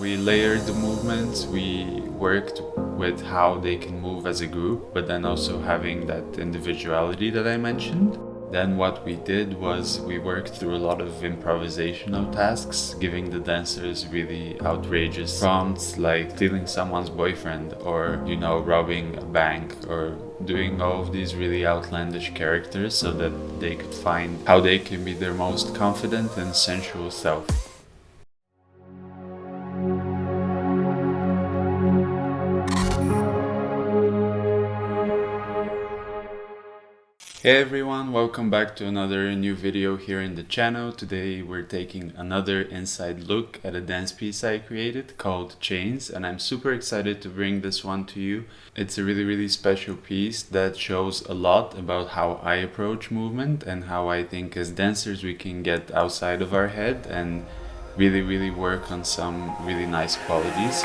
We layered the movements, we worked with how they can move as a group, but then also having that individuality that I mentioned. Then what we did was we worked through a lot of improvisational tasks, giving the dancers really outrageous prompts like stealing someone's boyfriend or, robbing a bank or doing all of these really outlandish characters so that they could find how they can be their most confident and sensual self. Hey everyone, welcome back to another new video here in the channel. Today we're taking another inside look at a dance piece I created called Chains, and I'm super excited to bring this one to you. It's a really special piece that shows a lot about how I approach movement and how I think as dancers we can get outside of our head and really work on some really nice qualities.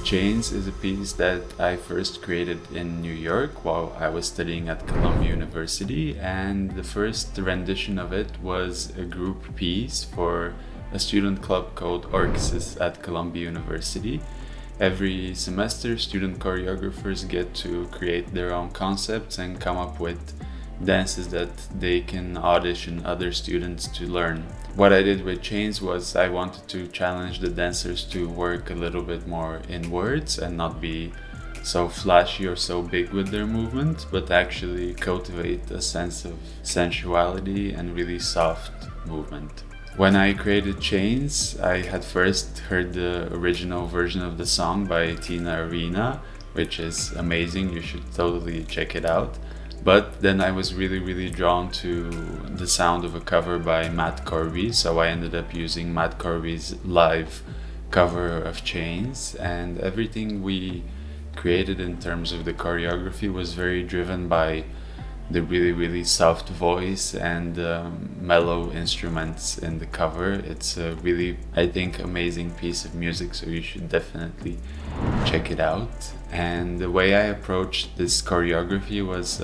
Chains is a piece that I first created in New York while I was studying at Columbia University, and the first rendition of it was a group piece for a student club called Orchestra at Columbia University. Every semester, student choreographers get to create their own concepts and come up with dances that they can audition other students to learn. What I did with Chains was I wanted to challenge the dancers to work a little bit more in words and not be so flashy or so big with their movement, but actually cultivate a sense of sensuality and really soft movement. When I created Chains, I had first heard the original version of the song by Tina Arena, which is amazing, you should totally check it out. But then I was really drawn to the sound of a cover by Matt Corby, so I ended up using Matt Corby's live cover of Chains, and everything we created in terms of the choreography was very driven by the really soft voice and mellow instruments in the cover. It's a really, I think, amazing piece of music, so you should definitely check it out. And the way I approached this choreography was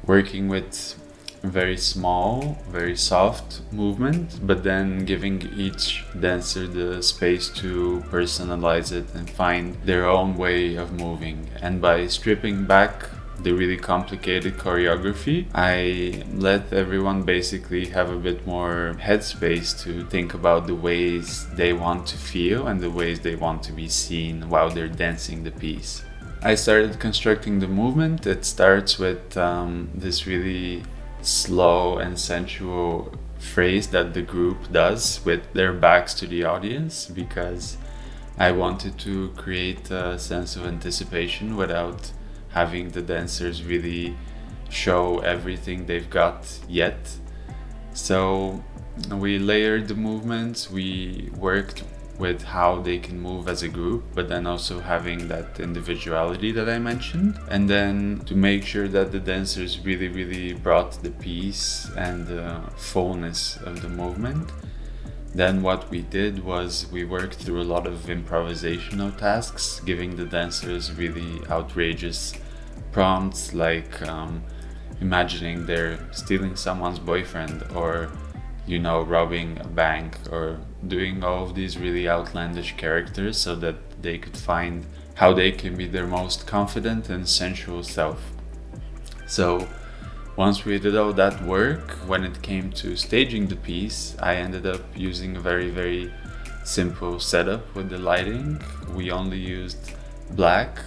working with very small, very soft movement, but then giving each dancer the space to personalize it and find their own way of moving. And by stripping back the really complicated choreography, I let everyone basically have a bit more headspace to think about the ways they want to feel and the ways they want to be seen while they're dancing the piece. I started constructing the movement. It starts with this really slow and sensual phrase that the group does with their backs to the audience, because I wanted to create a sense of anticipation without having the dancers really show everything they've got yet. So we layered the movements, we worked with how they can move as a group, but then also having that individuality that I mentioned. And then to make sure that the dancers really brought the piece and the fullness of the movement. Then what we did was we worked through a lot of improvisational tasks, giving the dancers really outrageous prompts like imagining they're stealing someone's boyfriend or, robbing a bank, or doing all of these really outlandish characters so that they could find how they can be their most confident and sensual self. So once we did all that work, when it came to staging the piece, I ended up using a very simple setup with the lighting. We only used black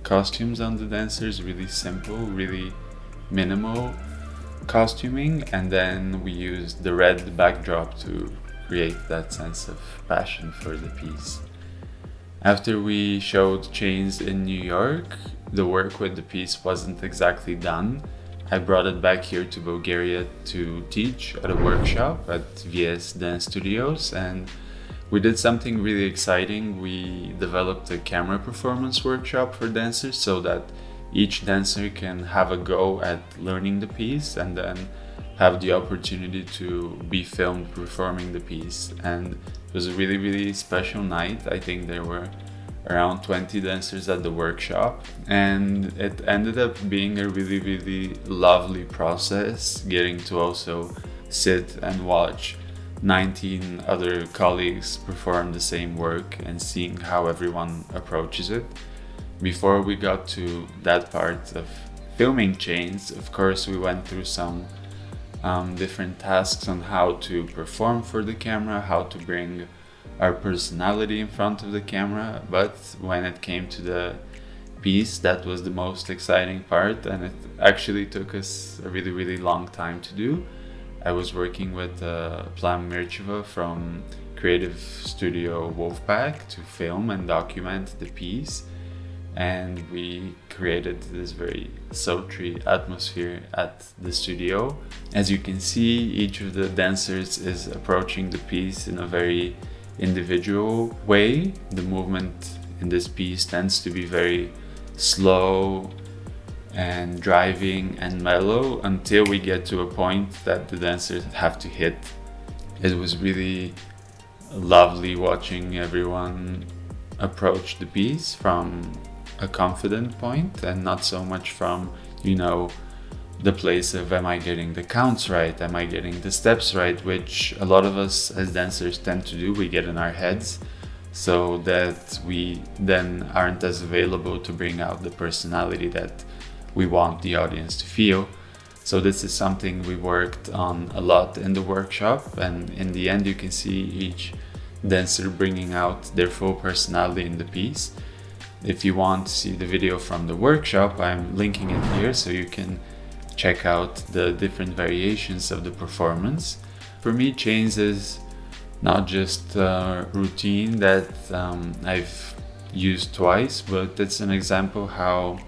costumes on the dancers, really simple, really minimal costuming, and then we used the red backdrop to create that sense of passion for the piece. After we showed Chains in New York, the work with the piece wasn't exactly done. I brought it back here to Bulgaria to teach at a workshop at VS Dance Studios, and we did something really exciting. We developed a camera performance workshop for dancers so that each dancer can have a go at learning the piece and then have the opportunity to be filmed performing the piece. And it was a really, really special night. I think there were around 20 dancers at the workshop, and it ended up being a really, really lovely process, getting to also sit and watch 19 other colleagues perform the same work and seeing how everyone approaches it. Before we got to that part of filming chains, of course we went through some different tasks on how to perform for the camera, how to bring our personality in front of the camera. But when it came to the piece, that was the most exciting part, and it actually took us a really, really long time to do. I was working with Plan Mircheva from creative studio Wolfpack to film and document the piece, and we created this very sultry atmosphere at the studio. As you can see, each of the dancers is approaching the piece in a very individual way. The movement in this piece tends to be very slow and driving and mellow until we get to a point that the dancers have to hit. It was really lovely watching everyone approach the piece from a confident point and not so much from, the place of, am I getting the counts right? Am I getting the steps right? Which a lot of us as dancers tend to do. We get in our heads, so that we then aren't as available to bring out the personality that we want the audience to feel. So this is something we worked on a lot in the workshop, and in the end you can see each dancer bringing out their full personality in the piece. If you want to see the video from the workshop, I'm linking it here so you can check out the different variations of the performance. For me, chains is not just a routine that I've used twice, but it's an example how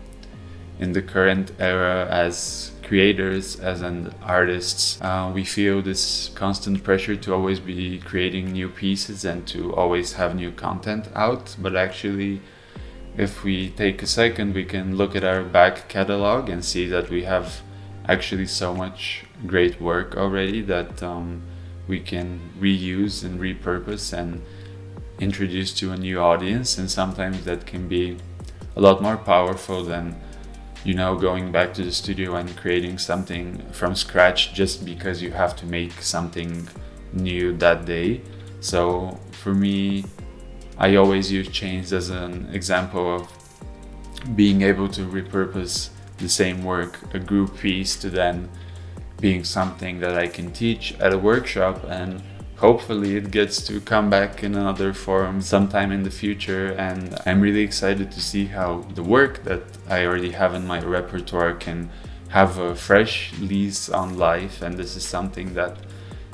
in the current era as creators, as an artists, we feel this constant pressure to always be creating new pieces and to always have new content out. But actually, if we take a second, we can look at our back catalog and see that we have actually so much great work already that we can reuse and repurpose and introduce to a new audience. And sometimes that can be a lot more powerful than going back to the studio and creating something from scratch just because you have to make something new that day. So for me, I always use chains as an example of being able to repurpose the same work, a group piece, to then being something that I can teach at a workshop, and hopefully it gets to come back in another form sometime in the future. And I'm really excited to see how the work that I already have in my repertoire can have a fresh lease on life. And this is something that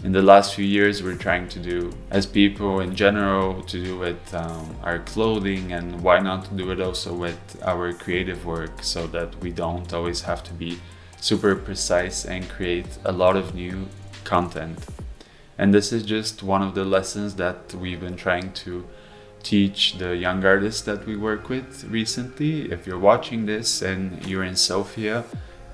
in the last few years we're trying to do as people in general, to do with our clothing, and why not do it also with our creative work, so that we don't always have to be super precise and create a lot of new content. And this is just one of the lessons that we've been trying to teach the young artists that we work with recently. If you're watching this and you're in Sofia,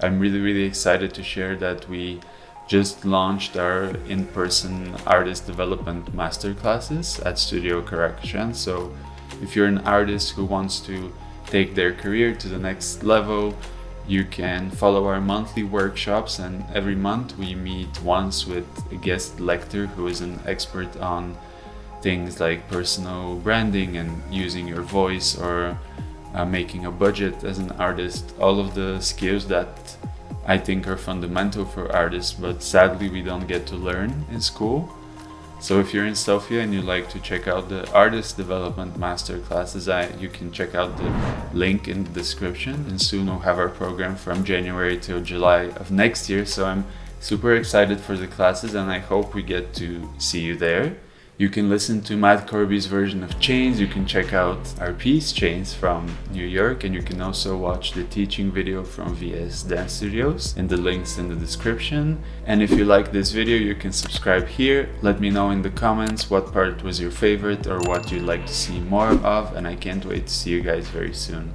I'm really, really excited to share that we just launched our in-person artist development masterclasses at Studio Karakashyan. So if you're an artist who wants to take their career to the next level, you can follow our monthly workshops, and every month we meet once with a guest lecturer who is an expert on things like personal branding and using your voice, or making a budget as an artist. All of the skills that I think are fundamental for artists, but sadly we don't get to learn in school. So if you're in Sofia and you'd like to check out the artist development masterclasses, you can check out the link in the description. And soon we'll have our program from January till July of next year. So I'm super excited for the classes, and I hope we get to see you there. You can listen to Matt Corby's version of Chains. You can check out our piece Chains from New York, and you can also watch the teaching video from VS Dance Studios in the links in the description. And if you like this video, you can subscribe here. Let me know in the comments what part was your favorite or what you'd like to see more of, and I can't wait to see you guys very soon.